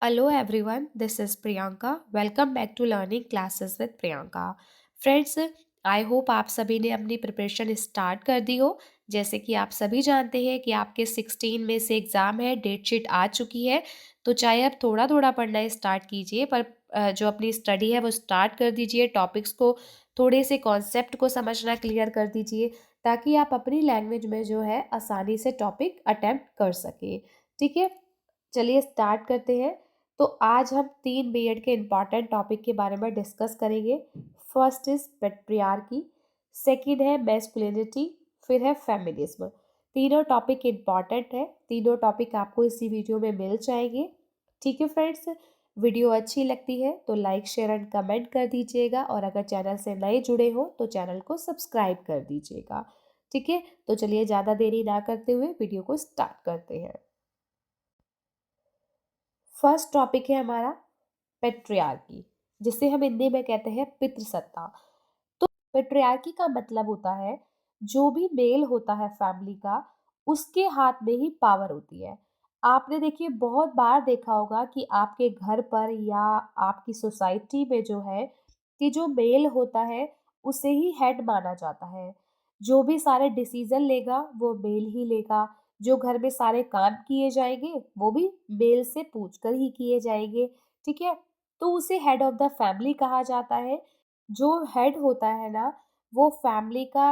Hello everyone, this is Priyanka. Welcome back to Learning Classes with Priyanka. Friends, I hope आप सभी ने अपनी preparation start कर दी हो। जैसे कि आप सभी जानते हैं कि आपके 16 में से एग्ज़ाम है, डेट शीट आ चुकी है। तो चाहे आप थोड़ा थोड़ा पढ़ना स्टार्ट कीजिए, पर जो अपनी स्टडी है वो स्टार्ट कर दीजिए। टॉपिक्स को, थोड़े से कॉन्सेप्ट को समझना क्लियर कर दीजिए, ताकि आप अपनी लैंग्वेज में जो है आसानी से टॉपिक अटेम्प्ट कर सकें। ठीक है, चलिए स्टार्ट करते हैं। तो आज हम 3 बीएड के इम्पॉर्टेंट टॉपिक के बारे में डिस्कस करेंगे। फर्स्ट इज पेट्रियार्की, सेकंड है मैस्कुलिनिटी, फिर है फेमिनिज्म। तीनों टॉपिक इम्पॉर्टेंट है, तीनों टॉपिक आपको इसी वीडियो में मिल जाएंगे। ठीक है फ्रेंड्स, वीडियो अच्छी लगती है तो लाइक शेयर एंड कमेंट कर दीजिएगा, और अगर चैनल से नए जुड़े हो तो चैनल को सब्सक्राइब कर दीजिएगा। ठीक है, तो चलिए ज़्यादा देरी ना करते हुए वीडियो को स्टार्ट करते हैं। फर्स्ट टॉपिक है हमारा पेट्रियार्की, जिसे हम हिंदी में कहते हैं पितृसत्ता। तो पेट्रियार्की का मतलब होता है, जो भी मेल होता है फैमिली का, उसके हाथ में ही पावर होती है। आपने देखिए बहुत बार देखा होगा कि आपके घर पर या आपकी सोसाइटी में जो है, कि जो मेल होता है उसे ही हेड माना जाता है। जो भी सारे डिसीजन लेगा वो मेल ही लेगा। जो घर में सारे काम किए जाएंगे वो भी मेल से पूछकर ही किए जाएंगे। ठीक है, तो उसे हेड ऑफ द फैमिली कहा जाता है। जो हेड होता है ना, वो फैमिली का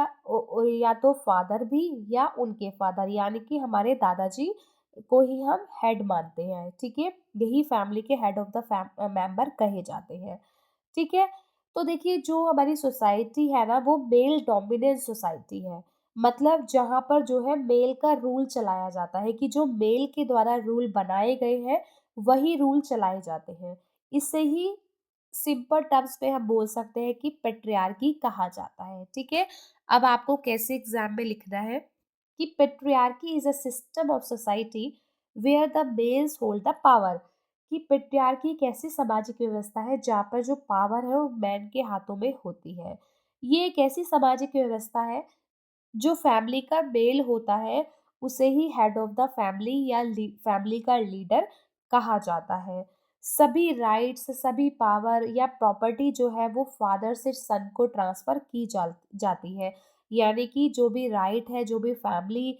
या तो फादर भी या उनके फादर, यानी कि हमारे दादाजी को ही हम हेड मानते हैं। ठीक है, यही फैमिली के हेड ऑफ द मेंबर कहे जाते हैं। ठीक है, तो देखिए जो हमारी सोसाइटी है ना, वो मेल डोमिनेंट सोसाइटी है। मतलब जहाँ पर जो है मेल का रूल चलाया जाता है, कि जो मेल के द्वारा रूल बनाए गए हैं वही रूल चलाए जाते हैं। इससे ही सिंपल टर्म्स में हम बोल सकते हैं कि पेट्रियार्की कहा जाता है। ठीक है, अब आपको कैसे एग्जाम में लिखना है कि patriarchy is a system of society where the males hold the power. कि पेट्रियार्की एक ऐसी सामाजिक व्यवस्था है जहाँ पर जो पावर है वो मैन के हाथों में होती है। ये एक ऐसी सामाजिक व्यवस्था है, जो फैमिली का मेल होता है उसे ही हेड ऑफ द फैमिली या फैमिली का लीडर कहा जाता है। सभी राइट्स, सभी पावर या प्रॉपर्टी जो है वो फादर से सन को ट्रांसफर की जाती है। यानी कि जो भी राइट है, जो भी फैमिली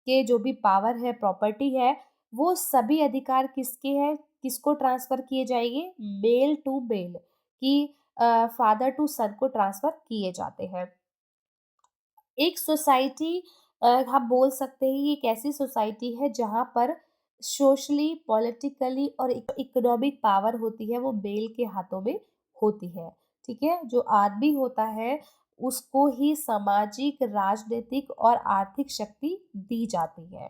के जो भी पावर है, प्रॉपर्टी है, वो सभी अधिकार किसके हैं, किसको ट्रांसफर किए जाएंगे? मेल टू मेल, कि फादर टू सन को ट्रांसफर किए जाते हैं। एक सोसाइटी, हम बोल सकते हैं ये एक ऐसी सोसाइटी है जहाँ पर सोशली, पॉलिटिकली और इकोनॉमिक पावर होती है वो मेल के हाथों में होती है। ठीक है, जो आदमी होता है उसको ही सामाजिक, राजनीतिक और आर्थिक शक्ति दी जाती है।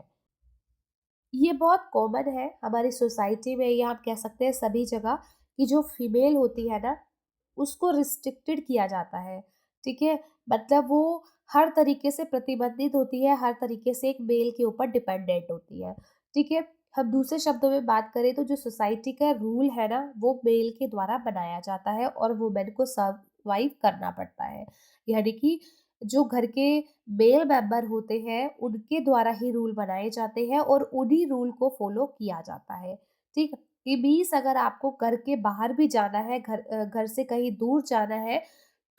ये बहुत कॉमन है हमारी सोसाइटी में, या आप कह सकते हैं सभी जगह, कि जो फीमेल होती है ना, उसको रिस्ट्रिक्टेड किया जाता है। ठीक है, मतलब वो हर तरीके से प्रतिबंधित होती है, हर तरीके से एक मेल के ऊपर डिपेंडेंट होती है। ठीक है, हम दूसरे शब्दों में बात करें तो जो सोसाइटी का रूल है ना, वो मेल के द्वारा बनाया जाता है और वुमेन को सर्वाइव करना पड़ता है। यानी कि जो घर के मेल मेंबर होते हैं उनके द्वारा ही रूल बनाए जाते हैं और उन्हीं रूल को फॉलो किया जाता है। ठीक, ये मीन्स अगर आपको घर के बाहर भी जाना है, घर से कहीं दूर जाना है,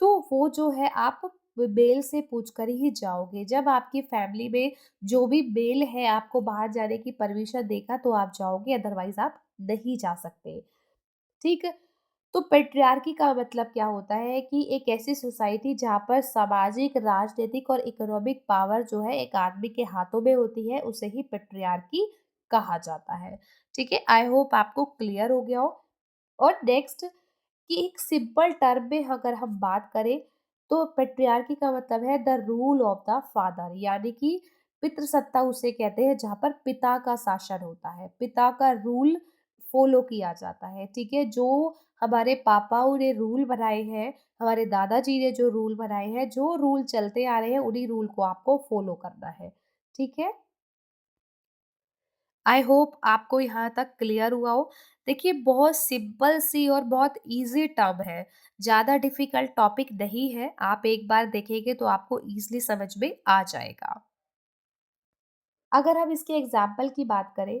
तो वो जो है आप मेल से पूछकर ही जाओगे। जब आपकी फैमिली में जो भी मेल है आपको बाहर जाने की परमिशन देगा तो आप जाओगे, अदरवाइज आप नहीं जा सकते। ठीक, तो पेट्रियार्की का मतलब क्या होता है कि एक ऐसी सोसाइटी जहाँ पर सामाजिक, राजनीतिक और इकोनॉमिक पावर जो है एक आदमी के हाथों में होती है, उसे ही पेट्रियार्की कहा जाता है। ठीक है, आई होप आपको क्लियर हो गया हो। और नेक्स्ट, कि एक सिंपल टर्म में अगर हम बात करें तो पेट्रियार्की का मतलब है the rule of the father. यानी कि पितृसत्ता उसे कहते हैं जहाँ पर पिता का शासन होता है, पिता का रूल फॉलो किया जाता है। ठीक है, जो हमारे पापाओं ने रूल बनाए हैं, हमारे दादाजी ने जो रूल बनाए हैं, जो रूल चलते आ रहे हैं, उन्हीं रूल को आपको फॉलो करना है। ठीक है, आई होप आपको यहाँ तक क्लियर हुआ हो। देखिए बहुत सिंपल सी और बहुत इजी टर्म है, ज़्यादा डिफिकल्ट टॉपिक नहीं है। आप एक बार देखेंगे तो आपको इजीली समझ में आ जाएगा। अगर हम इसके एग्जाम्पल की बात करें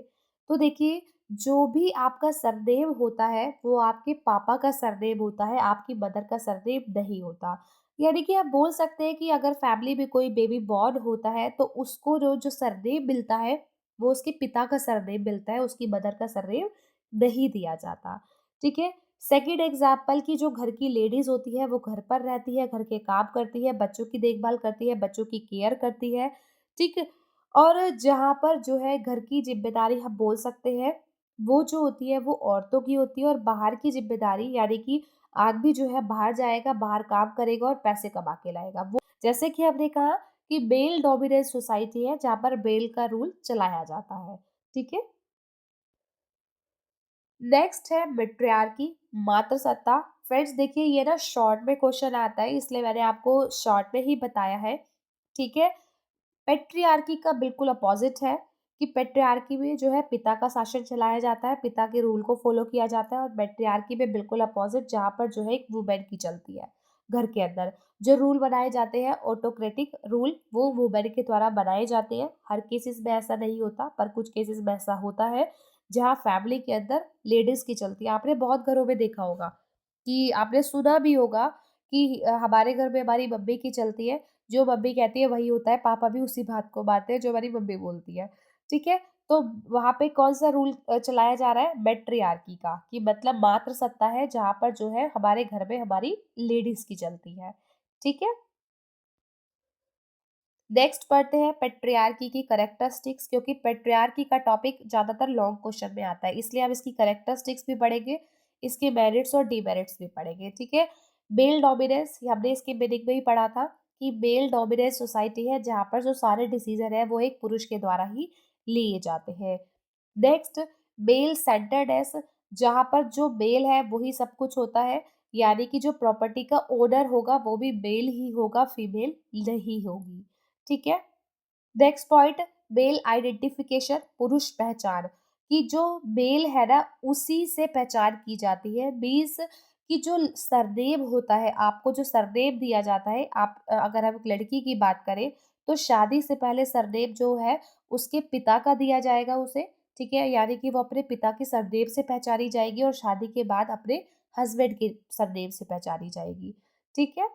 तो देखिए, जो भी आपका सरनेम होता है, वो आपके पापा का सरनेम होता है, आपकी मदर का सरनेम नहीं होता। यानी कि आप बोल सकते हैं कि अगर फैमिली में कोई बेबी बॉर्न होता है, तो उसको जो जो सरनेम मिलता है, वो उसके पिता का सरनेम मिलता है, उसकी मदर का सरनेम नहीं दिया जाता। ठीक है? सेकंड एग्ज़ाम्पल कि जो घर की लेडीज़ होती है, वो घर पर रहती है, घर के काम करती है, बच्चों की देखभाल करती है, बच्चों की केयर करती है, ठीक? और जहाँ पर जो है घर की ज़िम्मेदारी हम बोल सकते हैं, वो जो होती है वो औरतों की होती है, और बाहर की ज़िम्मेदारी यानी कि आदमी जो है बाहर जाएगा, बाहर काम करेगा और पैसे कमा के लाएगा। वो जैसे कि हमने कहा कि मेल डोमिनेंट सोसाइटी है, जहाँ पर मेल का रूल चलाया जाता है। ठीक है? नेक्स्ट है मैट्रियार्की, मातृसत्ता। फ्रेंड्स देखिए, ये ना शॉर्ट में क्वेश्चन आता है, इसलिए मैंने आपको शॉर्ट में ही बताया है। ठीक है? पैट्रियार्की का बिल्कुल अपोजिट है कि पैट्रियार्की में जो है पिता का शासन चलाया जाता है, पिता के रूल को फॉलो किया जाता है, और मैट्रियार्की में बिल्कुल अपोजिट, जहाँ पर जो है एक वुमेन की चलती है घर के अंदर। जो रूल बनाए जाते हैं ऑटोक्रेटिक रूल, वो वुमेन के द्वारा बनाए जाते हैं। हर केसेस में ऐसा नहीं होता, पर कुछ केसेस में ऐसा होता है जहाँ फैमिली के अंदर लेडीज की चलती है। आपने बहुत घरों में देखा होगा कि आपने सुना भी होगा कि हमारे घर में हमारी मम्मी की चलती है, जो मम्मी कहती है वही होता है, पापा भी उसी बात को मानते हैं जो हमारी मम्मी बोलती है, ठीक है? तो वहाँ पे कौन-सा रूल चलाया जा रहा है? मैट्रियार्की का, कि मतलब मातृसत्ता है, जहाँ पर जो है हमारे घर में हमारी लेडीज़ की चलती है, ठीक है? नेक्स्ट पढ़ते हैं पैट्रियार्की की कैरेक्टरिस्टिक्स, क्योंकि पैट्रियार्की का टॉपिक ज़्यादातर लॉन्ग क्वेश्चन में आता है, इसलिए हम इसकी कैरेक्टरिस्टिक्स भी पढ़ेंगे, इसके मेरिट्स और डीमेरिट्स भी पढ़ेंगे, ठीक है? मेल डोमिनेंस, हमने इसके मीनिंग में ही पढ़ा था कि मेल डोमिनेंस सोसाइटी है, जहाँ पर जो सारे डिसीजन है वो एक पुरुष के द्वारा ही लिए जाते हैं। नेक्स्ट, मेल सेंटर्डनेस, जहाँ पर जो मेल है वही सब कुछ होता है, यानी कि जो प्रॉपर्टी का ओनर होगा वो भी मेल ही होगा, फीमेल नहीं होगी, ठीक है? नेक्स्ट पॉइंट, मेल आइडेंटिफिकेशन, पुरुष पहचान, कि जो मेल है ना उसी से पहचान की जाती है। मीन्स कि जो सरनेम होता है, आपको जो सरनेम दिया जाता है, आप अगर हम एक लड़की की बात करें, तो शादी से पहले सरनेम जो है उसके पिता का दिया जाएगा उसे, ठीक है? यानी कि वो अपने पिता के सरनेम से पहचानी जाएगी, और शादी के बाद अपने हस्बैंड के सरनेम से पहचानी जाएगी, ठीक है?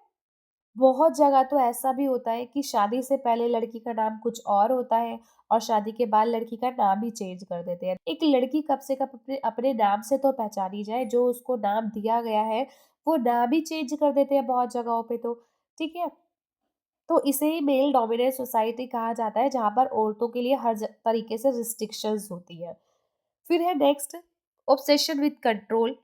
बहुत जगह तो ऐसा भी होता है कि शादी से पहले लड़की का नाम कुछ और होता है, और शादी के बाद लड़की का नाम ही चेंज कर देते हैं। एक लड़की कम से कम अपने अपने नाम से तो पहचानी जाए, जो उसको नाम दिया गया है, वो नाम ही चेंज कर देते हैं बहुत जगहों पे तो, ठीक है? तो इसे ही मेल डोमिनेंट सोसाइटी कहा जाता है, जहाँ पर औरतों के लिए हर तरीके से रिस्ट्रिक्शंस होती है। फिर है नेक्स्ट, ऑब्सेशन विद कंट्रोल,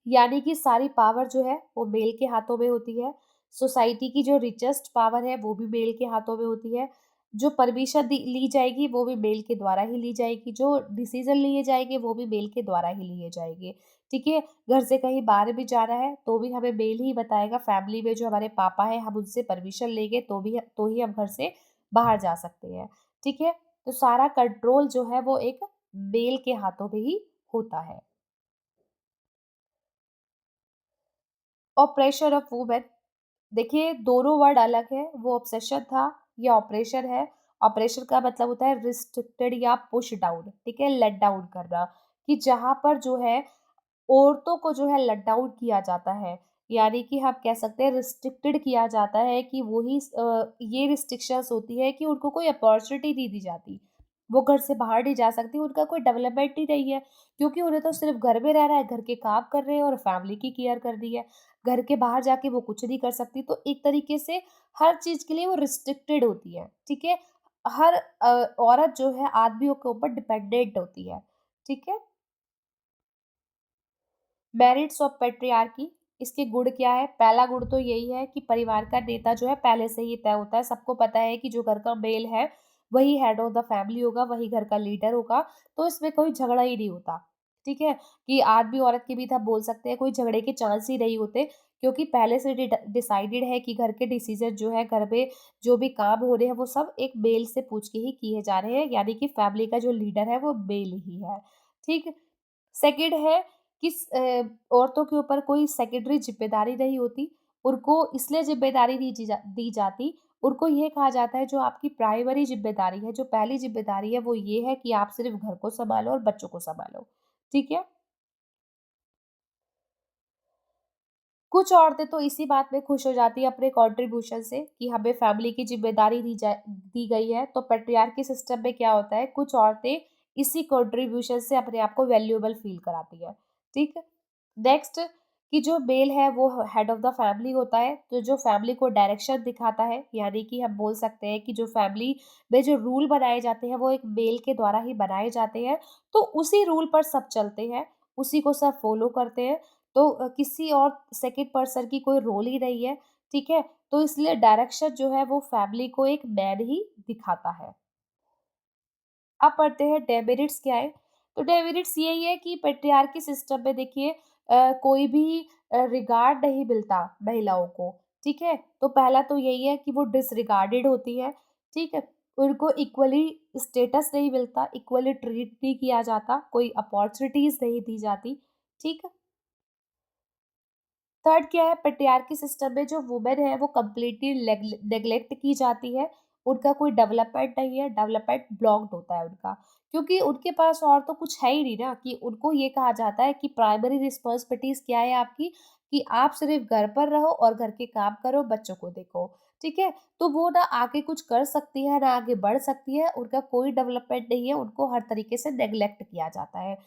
यानी कि सारी पावर जो है वो मेल के हाथों में होती है। सोसाइटी की जो रिचेस्ट पावर है वो भी मेल के हाथों में होती है। जो परमिशन ली जाएगी वो भी मेल के द्वारा ही ली जाएगी। जो डिसीजन लिए जाएंगे वो भी मेल के द्वारा ही लिए जाएंगे। ठीक है? घर से कहीं बाहर भी जाना है तो भी हमें मेल ही बताएगा। फैमिली में जो हमारे पापा है, हम उनसे परमिशन लेंगे तो ही हम घर से बाहर जा सकते हैं। ठीक है? तो सारा कंट्रोल जो है वो एक मेल के हाथों में ही होता है। ऑपरेशन ऑफ वुमेन, देखिए दोनों वर्ड अलग है, वो ऑब्सेशन था, ये ऑपरेशन है। ऑपरेशन का मतलब होता है रिस्ट्रिक्टेड या पुश डाउन, ठीक है, लेट डाउन करना, कि जहाँ पर जो है औरतों को जो है लेट डाउन किया जाता है, यानी कि हम कह सकते हैं रिस्ट्रिक्टेड किया जाता है, कि वही ये रिस्ट्रिक्शंस होती है कि उनको कोई अपॉर्चुनिटी नहीं दी जाती, वो घर से बाहर नहीं जा सकती, उनका कोई डेवलपमेंट ही नहीं है, क्योंकि उन्हें तो सिर्फ घर में रहना है, घर के काम कर रहे हैं और फैमिली की केयर करनी है, घर के बाहर जाके वो कुछ नहीं कर सकती। तो एक तरीके से हर चीज़ के लिए वो रिस्ट्रिक्टेड होती है, ठीक है? हर औरत जो है आदमियों के ऊपर डिपेंडेंट होती है, ठीक है? मेरिट्स ऑफ पैट्रियार्की, इसके गुण क्या है? पहला गुण तो यही है कि परिवार का नेता जो है पहले से ही तय होता है। सबको पता है कि जो घर का मेल है, वही हेड ऑफ द फैमिली होगा, वही घर का लीडर होगा, तो इसमें कोई झगड़ा ही नहीं होता। ठीक है? कि आदमी औरत के बीच आप बोल सकते हैं कोई झगड़े के चांस ही नहीं होते, क्योंकि पहले से डिसाइडेड है कि घर के डिसीजन जो है, घर में जो भी काम हो रहे हैं, वो सब एक मेल से पूछ के ही किए जा रहे हैं, यानी कि फैमिली का जो लीडर है वो मेल ही है। ठीक? सेकंड है कि औरतों के ऊपर कोई सेकेंडरी ज़िम्मेदारी नहीं होती, उनको इसलिए ज़िम्मेदारी दी जाती, उनको ये कहा जाता है जो आपकी प्राइमरी ज़िम्मेदारी है, जो पहली ज़िम्मेदारी है वो ये है कि आप सिर्फ़ घर को सँभालो और बच्चों को सँभालो, ठीक है? कुछ औरतें तो इसी बात में खुश हो जाती हैं अपने कंट्रीब्यूशन से कि हमें फैमिली की ज़िम्मेदारी दी गई है, तो पैट्रियार्की सिस्टम में क्या होता है, कुछ औरतें इसी कंट्रीब्यूशन से अपने आप को वैल्यूएबल फ़ील कराती हैं, ठीक है? नेक्स्ट कि जो मेल है वो हेड ऑफ़ द फैमिली होता है, तो जो फैमिली को डायरेक्शन दिखाता है, यानी कि हम बोल सकते हैं कि जो फैमिली में जो रूल बनाए जाते हैं, वो एक मेल के द्वारा ही बनाए जाते हैं, तो उसी रूल पर सब चलते हैं, उसी को सब फ़ॉलो करते हैं। तो किसी और सेकंड पर्सन की कोई रोल ही नहीं है, ठीक है? तो इसलिए डायरेक्शन जो है वो फैमिली को एक मैन ही दिखाता है। अब पढ़ते हैं डेमेरिट्स क्या है? तो डेमेरिट्स यही है कि पैट्रियार्की सिस्टम में देखिए कोई भी रिगार्ड नहीं मिलता महिलाओं को, ठीक है? तो पहला तो यही है कि वो डिसरिगार्डेड होती है, ठीक है? उनको इक्वली स्टेटस नहीं मिलता, इक्वली ट्रीट नहीं किया जाता, कोई अपॉर्च्युनिटीज़ नहीं दी जाती, ठीक है? थर्ड क्या है पैट्रियार्की सिस्टम में जो वुमेन है वो कंप्लीटली नेग्लेक्ट की जाती है। उनका कोई डेवलपमेंट नहीं है, डेवलपमेंट ब्लॉक्ड होता है उनका। क्योंकि उनके पास और तो कुछ है ही नहीं ना कि उनको ये कहा जाता है कि प्राइमरी रिस्पॉन्सिबिलिटीज़ क्या है आपकी कि आप सिर्फ़ घर पर रहो और घर के काम करो, बच्चों को देखो, ठीक है? तो वो ना आगे कुछ कर सकती है, ना आगे बढ़ सकती है, उनका कोई डेवलपमेंट नहीं है, उनको हर तरीके से नेग्लेक्ट किया जाता है।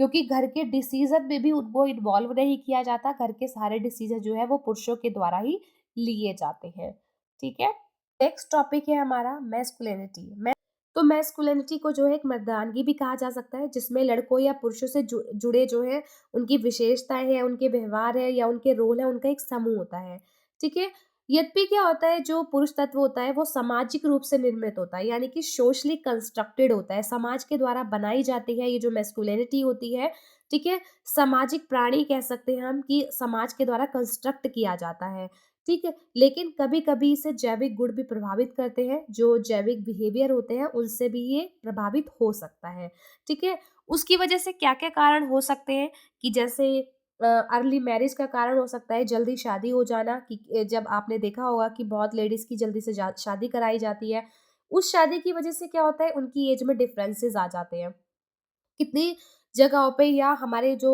क्योंकि घर के डिसीज़न में भी उनको इन्वॉल्व नहीं किया जाता, घर के सारे डिसीज़न जो है वो पुरुषों के द्वारा ही लिए जाते हैं, ठीक है? नेक्स्ट टॉपिक है हमारा मैस्कुलिनिटी। तो मैस्कुलिनिटी को जो है एक मर्दानगी भी कहा जा सकता है, जिसमें लड़कों या पुरुषों से जुड़े जो हैं, उनकी विशेषताएँ हैं, उनके व्यवहार है या उनके रोल है, उनका एक समूह होता है, ठीक है? यद्यपि क्या होता है, जो पुरुष तत्व होता है, वो सामाजिक रूप से निर्मित होता है, यानी कि सोशली कंस्ट्रक्टेड होता है, समाज के द्वारा बनाई जाती है ये जो मैस्कुलिनिटी होती है, ठीक है? सामाजिक प्राणी कह सकते हैं हम कि समाज के द्वारा कंस्ट्रक्ट किया जाता है, ठीक है? लेकिन कभी-कभी इसे जैविक गुण भी प्रभावित करते हैं, जो जैविक बिहेवियर होते हैं, उनसे भी ये प्रभावित हो सकता है, ठीक है? उसकी वजह से क्या-क्या कारण हो सकते हैं कि जैसे अर्ली मैरिज का कारण हो सकता है जल्दी शादी हो जाना कि जब आपने देखा होगा कि बहुत लेडीज़ की जल्दी से जा शादी कराई जाती है, उस शादी की वजह से क्या होता है, उनकी एज में डिफरेंसेस आ जाते हैं। कितनी जगहों पे या हमारे जो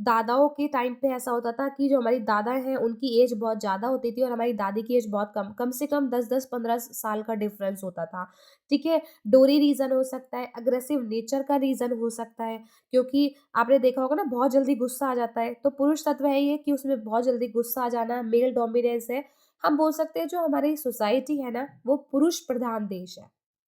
दादाओं के टाइम पे ऐसा होता था कि जो हमारी दादा हैं उनकी एज बहुत ज़्यादा होती थी और हमारी दादी की एज बहुत कम, कम से कम 10-10 15 साल का डिफरेंस होता था, ठीक है? डोरी रीज़न हो सकता है, अग्रेसिव नेचर का रीज़न हो सकता है, क्योंकि आपने देखा होगा ना बहुत जल्दी गुस्सा आ जाता है, तो पुरुष तत्व है ये कि उसमें बहुत जल्दी गुस्सा आ जाना, मेल डोमिनेंस है। हम बोल सकते हैं जो हमारी सोसाइटी है ना, वो पुरुष प्रधान देश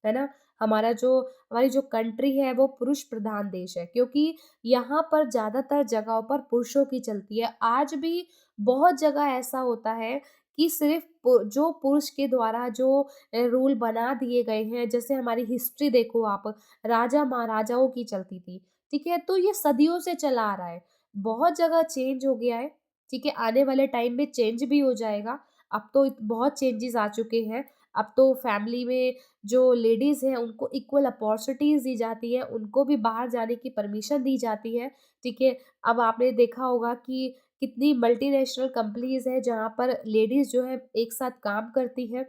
है ना? हमारा जो हमारी जो कंट्री है वो पुरुष प्रधान देश है क्योंकि यहाँ पर ज़्यादातर जगहों पर पुरुषों की चलती है। आज भी बहुत जगह ऐसा होता है कि सिर्फ़ जो पुरुष के द्वारा जो रूल बना दिए गए हैं, जैसे हमारी हिस्ट्री देखो आप, राजा-महाराजाओं की चलती थी, ठीक है? तो ये सदियों से चला आ रहा है। बहुत जगह चेंज हो गया है, ठीक है? आने वाले टाइम में चेंज भी हो जाएगा। अब तो बहुत चेंजेज़ आ चुके हैं। अब तो फैमिली में जो लेडीज़ हैं उनको इक्वल अपॉर्चुनिटीज़ दी जाती है, उनको भी बाहर जाने की परमिशन दी जाती है, ठीक है? अब आपने देखा होगा कि कितनी मल्टीनेशनल कंपनीज़ हैं जहाँ पर लेडीज़ जो है एक साथ काम करती हैं,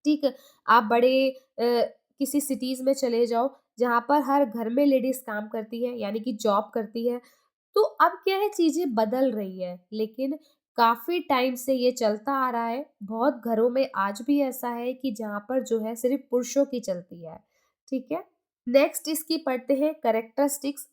ठीक है? आप बड़े किसी सिटीज़ में चले जाओ जहाँ पर हर घर में लेडीज़ काम करती है यानी कि जॉब करती है। तो अब क्या है चीज़ें बदल रही हैं, लेकिन काफ़ी टाइम से ये चलता आ रहा है। बहुत घरों में आज भी ऐसा है कि जहाँ पर जो है सिर्फ़ पुरुषों की चलती है, ठीक है? नेक्स्ट इसकी पढ़ते हैं कैरेक्टरिस्टिक्स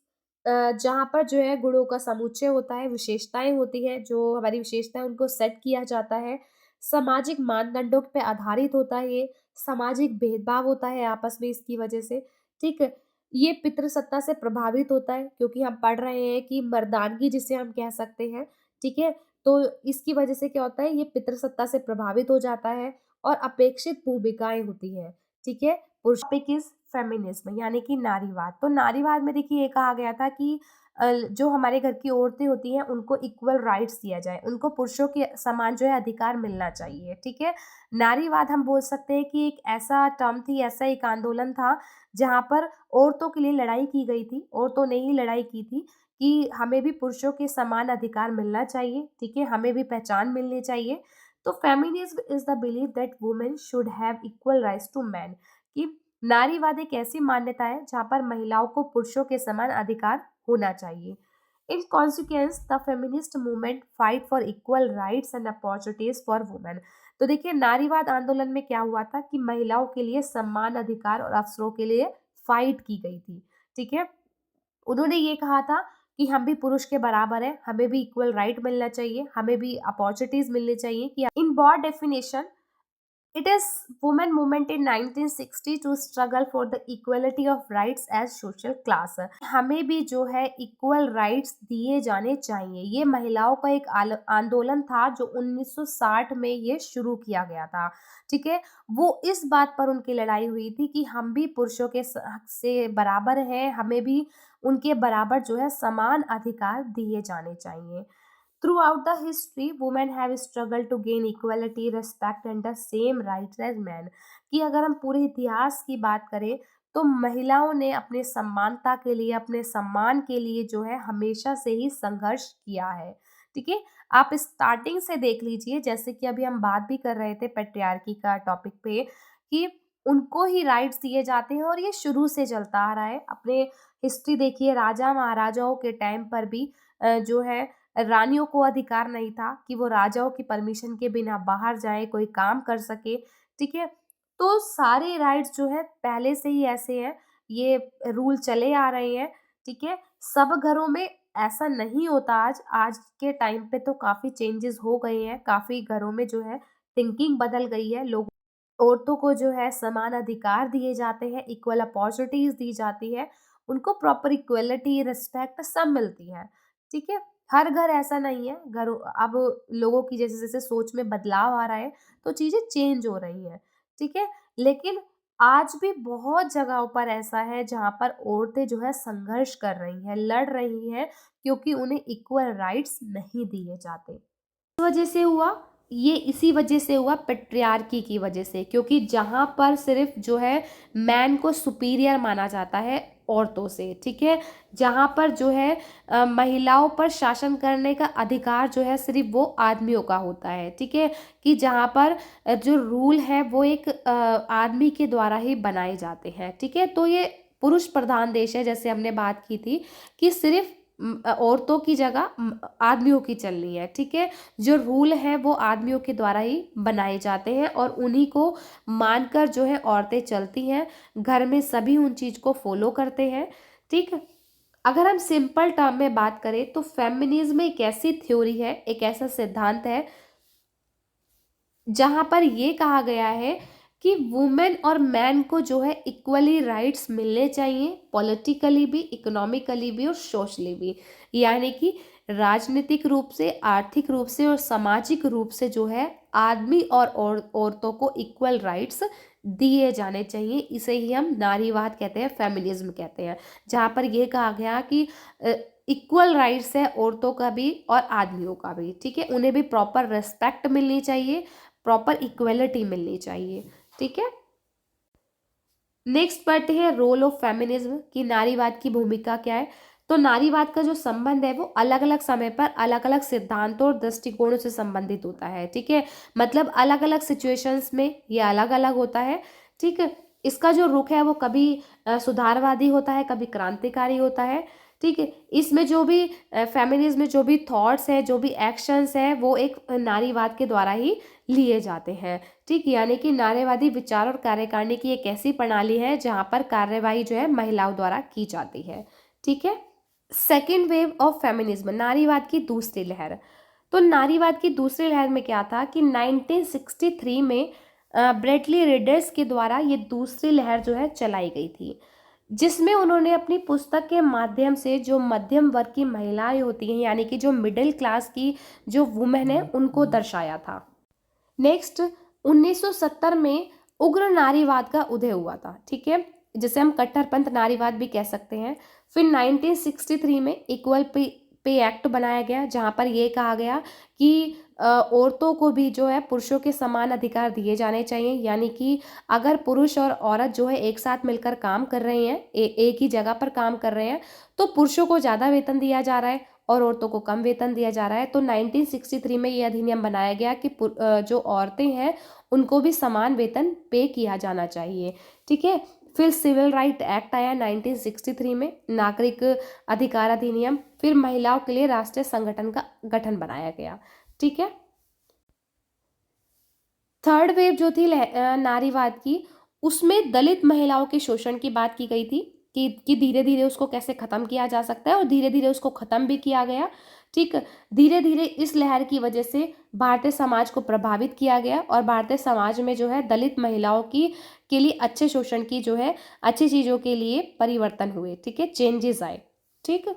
जहाँ पर जो है गुणों का समुच्चय होता है, विशेषताएँ होती हैं, जो हमारी विशेषताएँ उनको सेट किया जाता है। सामाजिक मानदंडों पे आधारित होता है ये, सामाजिक भेदभाव होता है आपस में इसकी वजह से, ठीक है? ये पितृसत्ता से प्रभावित होता है क्योंकि हम पढ़ रहे हैं कि मर्दानगी जिसे हम कह सकते हैं, ठीक है? तो इसकी वजह से क्या होता है ये पितृसत्ता से प्रभावित हो जाता है और अपेक्षित भूमिकाएँ होती हैं, ठीक है? पुरुष टॉपिक इज़ फेमिनिज़्म यानी कि नारीवाद। तो नारीवाद में देखिए ये कहा गया था कि जो हमारे घर की औरतें होती हैं उनको इक्वल राइट्स दिया जाए, उनको पुरुषों के समान जो है अधिकार मिलना चाहिए, ठीक है? नारीवाद हम बोल सकते हैं कि एक ऐसा टर्म थी, ऐसा एक आंदोलन था जहाँ पर औरतों के लिए लड़ाई की गई थी, औरतों ने ही लड़ाई की थी कि हमें भी पुरुषों के समान अधिकार मिलना चाहिए, ठीक है? हमें भी पहचान मिलनी चाहिए, तो feminism is the believe that women should have equal rights to man, कि नारीवाद एक ऐसी मान्यता है जहाँ पर महिलाओं को पुरुषों के समान अधिकार होना चाहिए। In consequence the feminist movement fight for equal rights and opportunities for women. तो देखिए, नारीवाद आंदोलन में क्या हुआ था कि महिलाओं के लिए समान अधिकार और अवसरों के लिए फाइट की गई थी। ठीक है, उन्होंने ये कहा था कि हम भी पुरुष के बराबर हैं, हमें भी इक्वल राइट मिलना चाहिए, हमें भी अपॉर्चुनिटीज मिलनी चाहिए। कि in broad definition it is women movement in 1960 to struggle for the equality of rights as social class। हमें भी जो है इक्वल राइट्स दिए जाने चाहिए। ये महिलाओं का एक आंदोलन था जो 1960 में ये शुरू किया गया था। ठीक है, वो इस बात पर उनकी लड़ाई हुई थी कि हम भी पुरुषों के से बराबर हैं, हमें भी उनके बराबर जो है समान अधिकार दिए जाने चाहिए। Throughout the history, women have struggled to gain equality, respect and the same rights as men। कि अगर हम पूरे इतिहास की बात करें तो महिलाओं ने अपने समानता के लिए, अपने सम्मान के लिए जो है हमेशा से ही संघर्ष किया है। ठीक है, आप स्टार्टिंग से देख लीजिए, जैसे कि अभी हम बात भी कर रहे थे पेट्रियार्की का टॉपिक पे, कि उनको ही राइट्स दिए जाते हैं और ये शुरू से चलता आ रहा है। अपने हिस्ट्री देखिए, राजा महाराजाओं के टाइम पर भी जो है रानियों को अधिकार नहीं था कि वो राजाओं की परमिशन के बिना बाहर जाए, कोई काम कर सके। ठीक है, तो सारे राइट्स जो है पहले से ही ऐसे हैं, ये रूल चले आ रहे हैं। ठीक है, सब घरों में ऐसा नहीं होता। आज के टाइम पे तो काफ़ी चेंजेस हो गए हैं, काफ़ी घरों में जो है थिंकिंग बदल गई है। लोग, औरतों को जो है समान अधिकार दिए जाते हैं, इक्वल अपॉर्चुनिटीज़ दी जाती है, उनको प्रॉपर इक्वलिटी, रिस्पेक्ट सब मिलती है। ठीक है, हर घर ऐसा नहीं है, घरों अब लोगों की जैसे-जैसे सोच में बदलाव आ रहा है, तो चीज़ें चेंज हो रही हैं। ठीक है, लेकिन आज भी बहुत जगहों पर ऐसा है जहाँ पर औरतें जो है संघर्ष कर रही हैं, लड़ रही हैं, क्योंकि उन्हें इक्वल राइट्स नहीं दिए जाते। वजह से हुआ, ये इसी वजह से हुआ पैट्रियार्की की वजह से, क्योंकि जहाँ पर सिर्फ जो है मैन को सुपीरियर माना जाता है औरतों से। ठीक है, जहाँ पर जो है महिलाओं पर शासन करने का अधिकार जो है सिर्फ वो आदमियों का होता है। ठीक है, कि जहाँ पर जो रूल है वो एक आदमी के द्वारा ही बनाए जाते हैं। ठीक है, तो ये पुरुष प्रधान देश है, जैसे हमने बात की थी कि सिर्फ औरतों की जगह आदमियों की चलनी है। ठीक है, जो रूल है वो आदमियों के द्वारा ही बनाए जाते हैं और उन्हीं को मानकर जो है औरतें चलती हैं, घर में सभी उन चीज़ को फॉलो करते हैं। ठीक है, अगर हम सिंपल टर्म में बात करें तो फेमिनिज्म एक ऐसी थ्योरी है, एक ऐसा सिद्धांत है जहाँ पर ये कहा गया है कि वुमेन और मैन को जो है इक्वली राइट्स मिलने चाहिए, पॉलिटिकली भी, इकोनॉमिकली भी और सोशली भी। यानी कि राजनीतिक रूप से, आर्थिक रूप से और सामाजिक रूप से जो है आदमी और औरतों को इक्वल राइट्स दिए जाने चाहिए। इसे ही हम नारीवाद कहते हैं, फेमिनिज्म कहते हैं, जहाँ पर यह कहा गया कि इक्वल राइट्स है औरतों का भी और आदमियों का भी। ठीक है, उन्हें भी प्रॉपर रिस्पेक्ट मिलनी चाहिए, प्रॉपर इक्वलिटी मिलनी चाहिए। ठीक है, नेक्स्ट पढ़ते हैं रोल ऑफ फेमिनिज्म, कि नारीवाद की भूमिका क्या है। तो नारीवाद का जो संबंध है वो अलग अलग समय पर अलग अलग सिद्धांतों और दृष्टिकोणों से संबंधित होता है। ठीक है, मतलब अलग अलग सिचुएशंस में ये अलग अलग होता है। ठीक है, इसका जो रुख है वो कभी सुधारवादी होता है, कभी क्रांतिकारी होता है। ठीक है, इसमें जो भी फेमिनिज्म में जो भी थॉट्स है, जो भी एक्शंस है, वो एक नारीवाद के द्वारा ही लिए जाते हैं। ठीक, यानी कि नारीवादी विचार और कार्यकारिणी की एक ऐसी प्रणाली है जहाँ पर कार्यवाही जो है महिलाओं द्वारा की जाती है। ठीक है, सेकेंड वेव ऑफ फेमिनिज्म, नारीवाद की दूसरी लहर। तो नारीवाद की दूसरी लहर में क्या था कि 1963 में ब्रेटली रीडर्स के द्वारा ये दूसरी लहर जो है चलाई गई थी, जिसमें उन्होंने अपनी पुस्तक के माध्यम से जो मध्यम वर्ग की महिलाएं होती हैं, यानी कि जो मिडिल क्लास की जो वुमेन है, उनको दर्शाया था। नेक्स्ट 1970 में उग्र नारीवाद का उदय हुआ था। ठीक है, जिसे हम कट्टरपंथ नारीवाद भी कह सकते हैं। फिर 1963 में इक्वल पे एक्ट बनाया गया, जहाँ पर यह कहा गया कि औरतों को भी जो है पुरुषों के समान अधिकार दिए जाने चाहिए। यानी कि अगर पुरुष और औरत जो है एक साथ मिलकर काम कर रहे हैं, एक ही जगह पर काम कर रहे हैं, तो पुरुषों को ज़्यादा वेतन दिया जा रहा है, और औरतों को कम वेतन दिया जा रहा है। तो 1963 में ये अधिनियम बनाया गया कि जो औरतें हैं उनको भी समान वेतन पे किया जाना चाहिए। ठीक है। फिर सिविल राइट एक्ट आया 1963 में, नागरिक अधिकार अधिनियम, फिर महिलाओं के लिए राष्ट्रीय संगठन का गठन बनाया गया। ठीक है। थर्ड वेव जो थी नारीवाद की, उसमें दलित महिलाओं के शोषण की बात की गई थी कि धीरे धीरे उसको कैसे खत्म किया जा सकता है, और धीरे धीरे उसको खत्म भी किया गया। ठीक। धीरे धीरे इस लहर की वजह से भारतीय समाज को प्रभावित किया गया, और भारतीय समाज में जो है दलित महिलाओं की के लिए अच्छे शोषण की जो है अच्छी चीजों के लिए परिवर्तन हुए। ठीक है, चेंजेस आए। ठीक।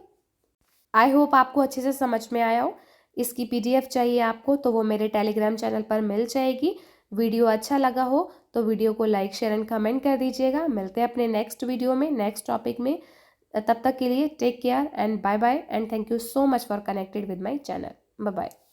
आई होप आपको अच्छे से समझ में आया हो। इसकी पीडीएफ चाहिए आपको तो वो मेरे टेलीग्राम चैनल पर मिल जाएगी। वीडियो अच्छा लगा हो तो वीडियो को लाइक शेयर एंड कमेंट कर दीजिएगा। मिलते हैं अपने नेक्स्ट वीडियो में, नेक्स्ट टॉपिक में। तब तक के लिए take care and bye bye, and thank you so much for connected with my channel. Bye bye.